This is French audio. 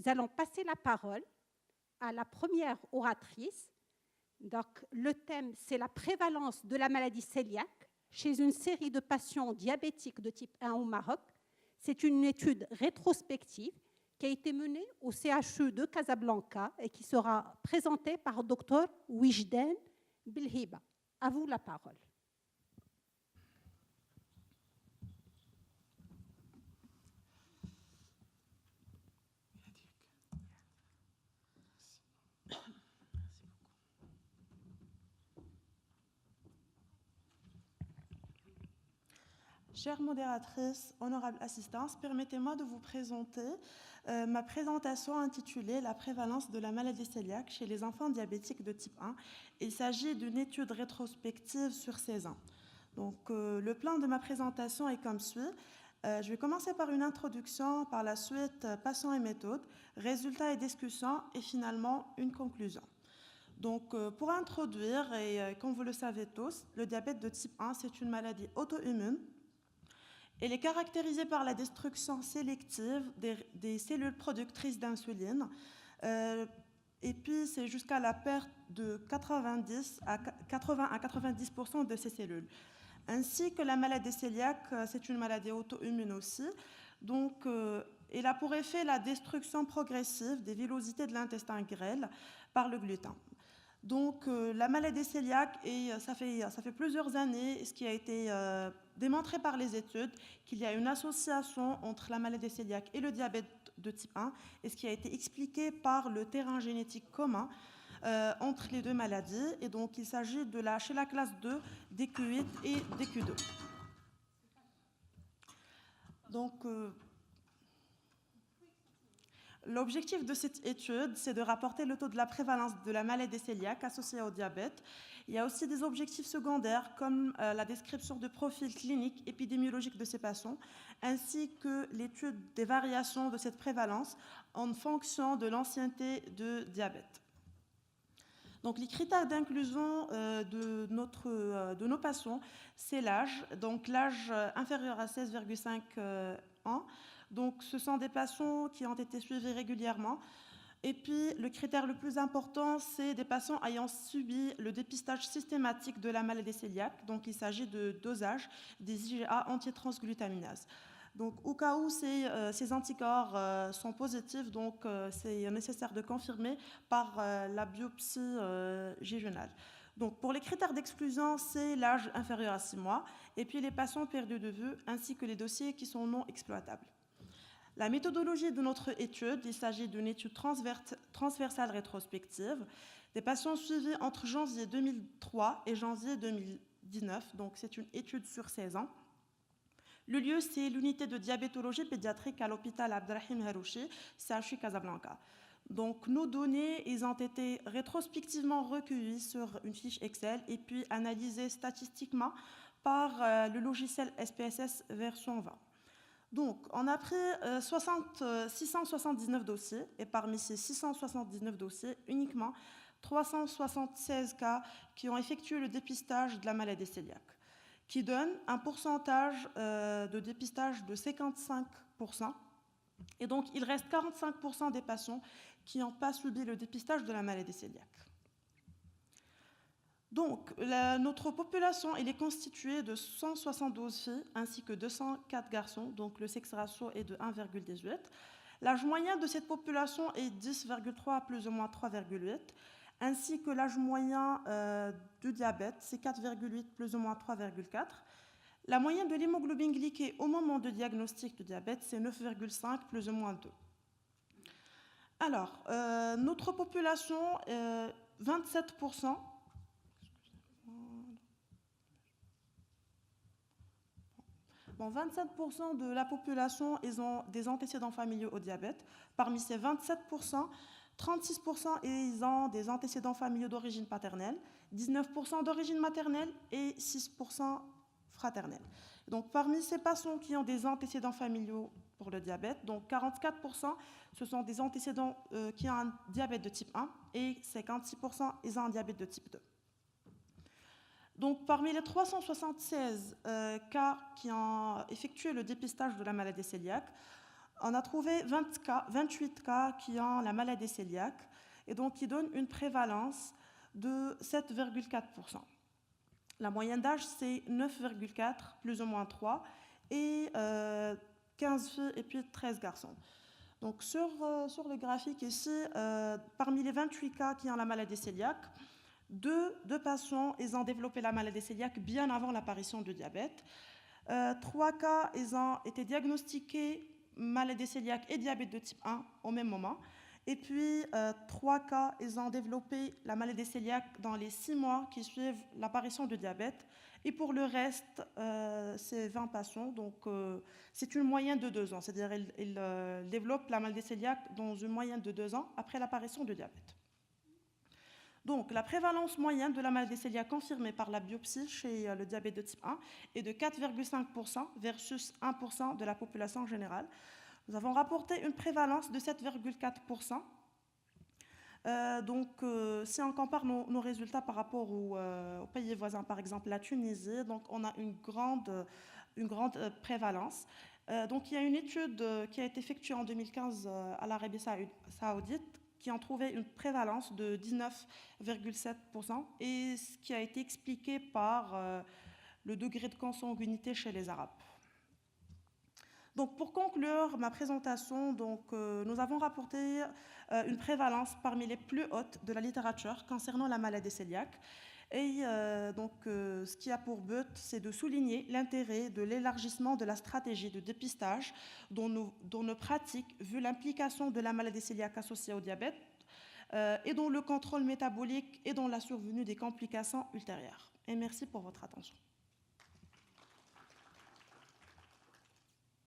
allons passer la parole à la première oratrice. Donc, le thème, c'est la prévalence de la maladie cœliaque chez une série de patients diabétiques de type 1 au Maroc. C'est une étude rétrospective qui a été menée au CHU de Casablanca et qui sera présentée par le Dr Wijdan Belhiba. À vous la parole. Chère modératrice, honorable assistance, permettez-moi de vous présenter ma présentation intitulée « La prévalence de la maladie cœliaque chez les enfants diabétiques de type 1 ». Il s'agit d'une étude rétrospective sur 16 ans. Donc, le plan de ma présentation est comme suit. Je vais commencer par une introduction, par la suite patients et méthodes, résultats et discussions, et finalement une conclusion. Donc, pour introduire, et comme vous le savez tous, le diabète de type 1, c'est une maladie auto-immune. Elle est caractérisée par la destruction sélective des cellules productrices d'insuline, et puis c'est jusqu'à la perte de 80 à 90% de ces cellules. Ainsi que la maladie cœliaque, c'est une maladie auto-immune aussi. Donc, elle a pour effet la destruction progressive des villosités de l'intestin grêle par le gluten. Donc, la maladie cœliaque, et ça fait plusieurs années, ce qui a été démontré par les études, qu'il y a une association entre la maladie cœliaque et le diabète de type 1, et ce qui a été expliqué par le terrain génétique commun entre les deux maladies. Et donc, il s'agit chez la classe 2, DQ8 et DQ2. Donc, l'objectif de cette étude, c'est de rapporter le taux de la prévalence de la maladie cœliaque associée au diabète. Il y a aussi des objectifs secondaires comme la description de profils cliniques épidémiologiques de ces patients, ainsi que l'étude des variations de cette prévalence en fonction de l'ancienneté de diabète. Donc, les critères d'inclusion de nos patients, c'est l'âge, donc l'âge inférieur à 16,5 ans. Donc, ce sont des patients qui ont été suivis régulièrement. Et puis, le critère le plus important, c'est des patients ayant subi le dépistage systématique de la maladie cœliaque. Donc, il s'agit de dosage des IgA antitransglutaminase. Donc, au cas où ces anticorps sont positifs, donc c'est nécessaire de confirmer par la biopsie jejunale. Donc, pour les critères d'exclusion, c'est l'âge inférieur à 6 mois, et puis les patients perdus de vue, ainsi que les dossiers qui sont non exploitables. La méthodologie de notre étude, il s'agit d'une étude transversale rétrospective, des patients suivis entre janvier 2003 et janvier 2019, donc c'est une étude sur 16 ans. Le lieu, c'est l'unité de diabétologie pédiatrique à l'hôpital Abdelrahim Harouchi, CHU Casablanca. Donc, nos données, ils ont été rétrospectivement recueillies sur une fiche Excel et puis analysées statistiquement par le logiciel SPSS version 20. Donc, on a pris 679 dossiers, et parmi ces 679 dossiers, uniquement 376 cas qui ont effectué le dépistage de la maladie cœliaque, qui donne un pourcentage de dépistage de 55%. Et donc, il reste 45% des patients qui n'ont pas subi le dépistage de la maladie cœliaque. Donc, notre population elle est constituée de 172 filles ainsi que 204 garçons, donc le sexe ratio est de 1,18. L'âge moyen de cette population est 10,3 plus ou moins 3,8, ainsi que l'âge moyen du diabète, c'est 4,8 plus ou moins 3,4. La moyenne de l'hémoglobine glyquée au moment du diagnostic du diabète, c'est 9,5 plus ou moins 2. Alors, notre population, 27%, Bon, 27% de la population, ils ont des antécédents familiaux au diabète. Parmi ces 27%, 36% ils ont des antécédents familiaux d'origine paternelle, 19% d'origine maternelle et 6% fraternelle. Donc, parmi ces patients qui ont des antécédents familiaux pour le diabète, donc 44%, ce sont des antécédents qui ont un diabète de type 1 et 56%, ils ont un diabète de type 2. Donc, parmi les 376 cas qui ont effectué le dépistage de la maladie cœliaque, On a trouvé 28 cas qui ont la maladie cœliaque et donc qui donnent une prévalence de 7,4%. La moyenne d'âge, c'est 9,4, plus ou moins 3, et 15 filles et puis 13 garçons. Donc sur le graphique ici, parmi les 28 cas qui ont la maladie cœliaque, deux patients ils ont développé la maladie cœliaque bien avant l'apparition du diabète. 3 cas ils ont été diagnostiqués maladie cœliaque et diabète de type 1 au même moment. Et puis, 3 cas, ils ont développé la maladie cœliaque dans les 6 mois qui suivent l'apparition du diabète. Et pour le reste, c'est 20 patients. Donc, c'est une moyenne de 2 ans. C'est-à-dire qu'ils développent la maladie cœliaque dans une moyenne de 2 ans après l'apparition du diabète. Donc, la prévalence moyenne de la maladie cœliaque confirmée par la biopsie chez le diabète de type 1 est de 4,5% versus 1% de la population générale. Nous avons rapporté une prévalence de 7,4%. Si on compare nos résultats par rapport aux pays voisins, par exemple la Tunisie, donc on a une grande prévalence. Donc il y a une étude qui a été effectuée en 2015 à l'Arabie saoudite qui a trouvé une prévalence de 19,7% et ce qui a été expliqué par le degré de consanguinité chez les Arabes. Donc, pour conclure ma présentation, nous avons rapporté une prévalence parmi les plus hautes de la littérature concernant la maladie cœliaque. Et ce qui a pour but, c'est de souligner l'intérêt de l'élargissement de la stratégie de dépistage dans nos pratiques, vu l'implication de la maladie cœliaque associée au diabète, et dans le contrôle métabolique et dans la survenue des complications ultérieures. Et merci pour votre attention.